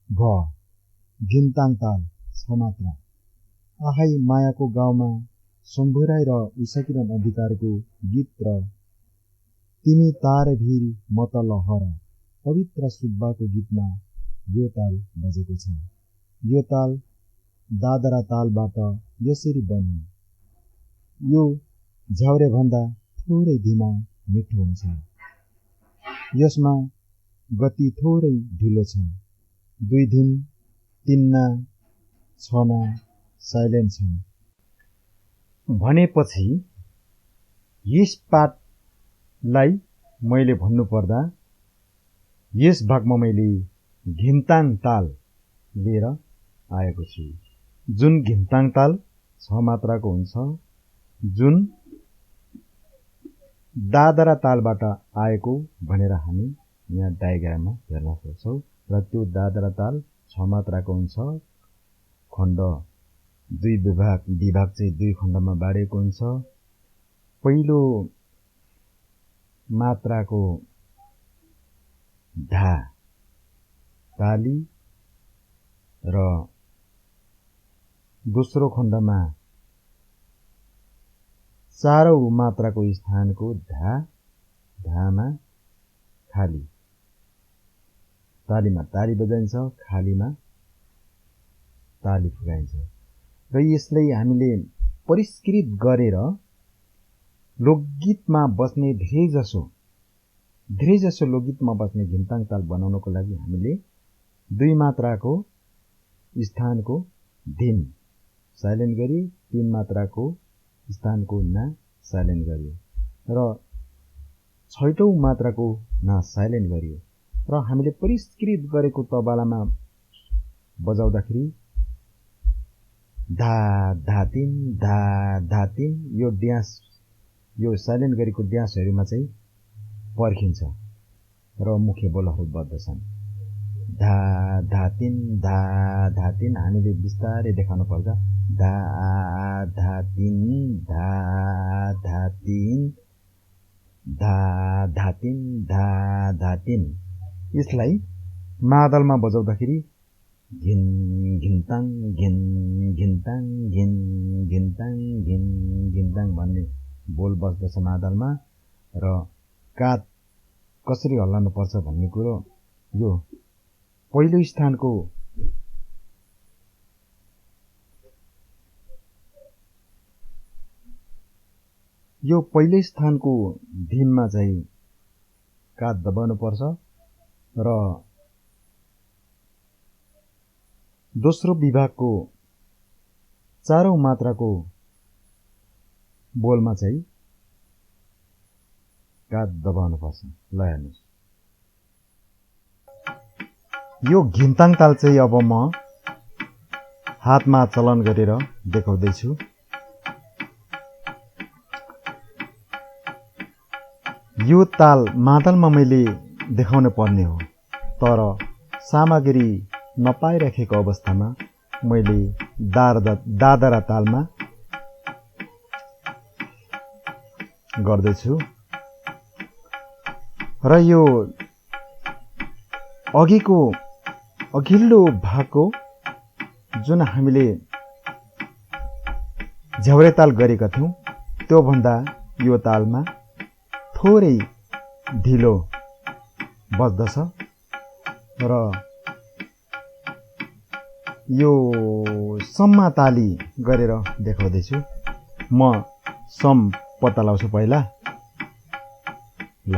भ घिन्ताङ ताल छ मात्रा। आहाई मायाको गाउँमा शम्भु राई र उषाकिरण अधिकारको गीत र तिमी तार भिर मत लहर पवित्र सुब्बाको गीतमा यो ताल बजेको छ। यो ताल दादरा तालबाट यसरी बन्यो। यो झ्याउरे भन्दा थोरै धिमा मिठो हुन्छ। यसमा गति थोरै ढिलो छ। 2 दिन 3 ना 6 ना साइलेन्ट छन्। भनेपछि यस पाठलाई मैले भन्नुपर्दा यस भागमा मैले घिन्ताङ ताल लिएर आएको छु। जुन घिन्ताङ ताल 6 मात्राको हुन्छ, जुन दादरा तालबाट आएको भनेर हामी यहाँ डायग्राममा हेर्न सक्छौँ। र त्यो दादरा ताल 6 मात्राको हुन्छ। खण्ड 2 विभाग चाहिँ 2 खण्डमा बाँडिएको हुन्छ। पहिलो मात्राको धा ताली र दोस्रो खण्डमा चारौं मात्राको स्थानको धामा खाली, तालीमा ताली बजाइन्छ, खालीमा ताली फुकाइन्छ। र यसलाई हामीले परिष्कृत गरेर लोकगीतमा बस्ने धेरैजसो लोकगीतमा बस्ने घिन्ताङ ताल बनाउनको लागि हामीले 2 मात्राको स्थानको धिन साइलेन्ट गरी 3 मात्राको स्थानको ना साइलेन्ट गरियो र 6औं मात्राको ना साइलेन्ट गरियो। र हामीले परिष्कृत गरेको तबलामा बजाउँदाखेरि धा धा तिन यो ड्यास, यो साइलेन्ट गरेको ड्यासहरूमा चाहिँ पर्खिन्छ र मुख्य बोलहरू बज्दछन्। धा धा तिन हामीले बिस्तारै देखाउनु पर्छ। धा धा तिन धा तिन। यसलाई मादलमा बजाउँदाखेरि घिन घिन्ताङ घिन घिन्ताङ घिन घिन्ताङ घिन घिन्ताङ भन्ने बोल बस्दछ मादलमा। र काँध कसरी हल्लाउनु पर्छ भन्ने कुरो यो पहिलो स्थानको धिनमा चाहिँ काँध दबाउनु पर्छ र दोस्रो विभागको चारौं मात्राको बोलमा चाहिँ काँध दबाउनु पर्छ। ल हेर्नुस्, यो घिन्ताङ ताल चाहिँ अब म हातमा चलन गरेर देखाउँदैछु। यो ताल मादलमा मैले देखाउन पर्ने हो, तर सामग्री नपाइराखेको अवस्थामा मैले दादरा तालमा गर्दैछु। र यो अघिल्लो भागको जुन हामीले झ्याउरे ताल गरेका थियौं त्यो भन्दा यो तालमा थोरै ढिलो बज्दछ र यो सममा ताली गरेर देखाउँदैछु। म सम पत्ता लगाउँछु पहिला। ल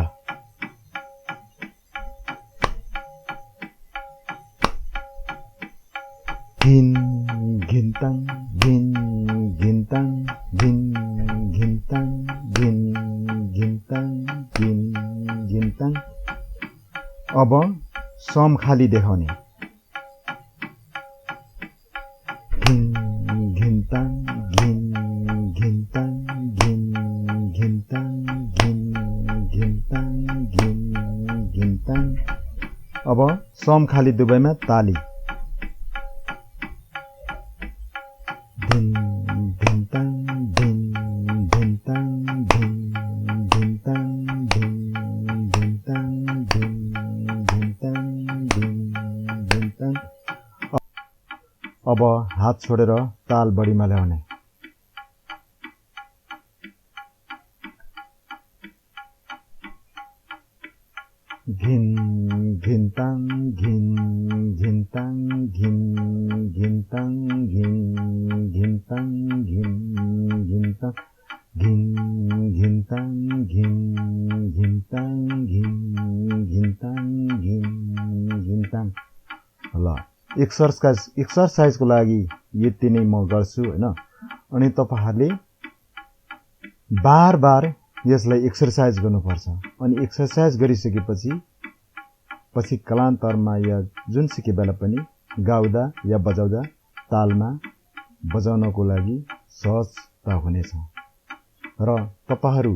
घिन घिन्ताङ घिन घिन्ताङ घिन घिन्ताङ घिन घिन्ताङ घिन घिन्ताङ। अब सम खाली देखाउने। घिन घिन्ताङ घिन घिन्ताङ घिन घिन्ताङ घिन घिन्ताङ घिन घिन्ताङ। अब सम खाली दुवैमा ताली। अब हात छोडेर ताल बढीमा ल्याउने। घिन घिन्ताङ घिन घिन्ताङ घिन घिन्ताङ घिन घिन्ताङ घिन घिन्ताङ घिन घिन्ताङ घिन घिन्ताङ घिन घिन्ताङ घिन घिन्ताङ। ल एक्सरसाइजको लागि यति नै म गर्छु हैन। अनि तपाईहरुले बार बार यसलाई एक्सरसाइज गर्नुपर्छ। अनि एक्सरसाइज गरिसकेपछि कालान्तरमा या जुनसुकै बेला पनि गाउँदा या बजाउँदा तालमा बजाउनको लागि सहजता हुनेछ। र तपाईहरु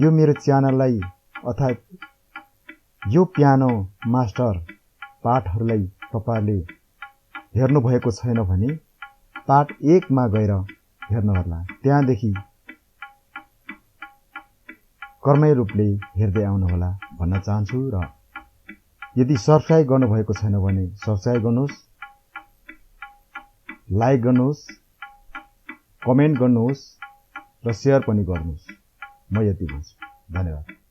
यो मेरो च्यानललाई अर्थात यो पियानो मास्टर पाठहरुलाई तपाईहरुले हेर्नु भएको छैन भने पाठ 1 मा गएर हेर्नुहोला। त्यहाँदेखि कर्मय रूपले हेर्दै आउनुहोला भन्न चाहन्छु। र यदि सब्स्क्राइब गर्नु भएको छैन भने सब्स्क्राइब गर्नुहोस्, लाइक गर्नुहोस्, कमेन्ट गर्नुहोस् र शेयर पनि गर्नुहोस्। म यति भन्छु। धन्यवाद।